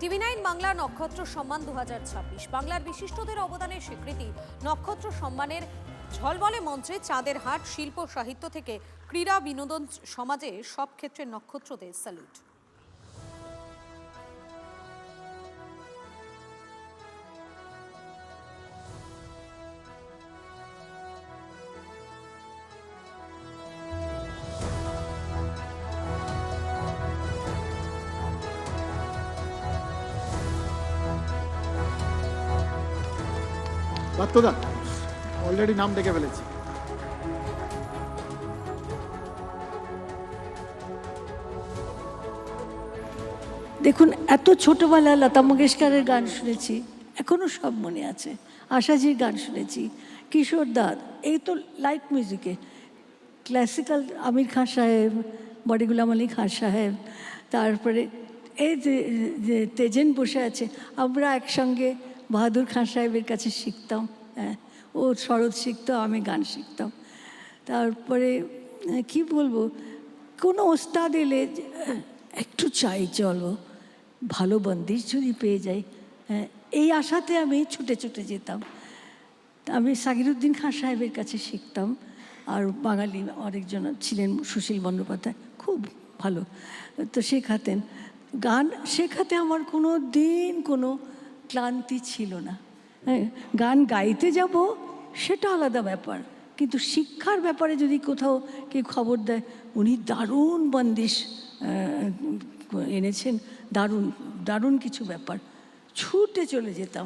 টিভি9 বাংলা নক্ষত্র সম্মান 2026 বাংলার বিশিষ্টদের অবদানের স্বীকৃতি। নক্ষত্র সম্মানের ঝলমলে মঞ্চে চাঁদের হাট, শিল্প সাহিত্য থেকে ক্রীড়া বিনোদন সমাজে সব ক্ষেত্রে নক্ষত্রদের স্যালুট। বাত্যদা অলরেডি নাম ডেকে ফেলেছি। দেখুন, এত ছোটবেলা লতা মঙ্গেশকরের গান শুনেছি, এখনো সব মনে আছে। আশাজির গান শুনেছি, কিশোর দার, এই তো লাইট মিউজিকে ক্লাসিক্যাল আমির খান সাহেব, বড়ি গুলাম আলী খান সাহেব, তারপরে এই যে তেজেন বসে আছে, আমরা একসঙ্গে বাহাদুর খান সাহেবের কাছে শিখতাম। হ্যাঁ, ও শরৎ শিখতো, আমি গান শিখতাম। তারপরে কি বলবো, কোনো ওস্তাদ এলে একটু চাই চলো, ভালো বন্দিশ যদি পেয়ে যাই, হ্যাঁ, এই আশাতে আমি ছুটে ছুটে যেতাম। আমি সাগিরুদ্দিন খান সাহেবের কাছে শিখতাম। আর বাঙালি আরেকজন ছিলেন সুশীল বন্দ্যোপাধ্যায়, খুব ভালো তো শেখাতেন। গান শেখাতে আমার কোনো দিন কোনো ক্লান্তি ছিল না। হ্যাঁ, গান গাইতে যাব সেটা আলাদা ব্যাপার, কিন্তু শিক্ষার ব্যাপারে যদি কোথাও কেউ খবর দেয় উনি দারুণ বন্দিশ এনেছেন, দারুণ দারুণ কিছু ব্যাপার, ছুটে চলে যেতাম।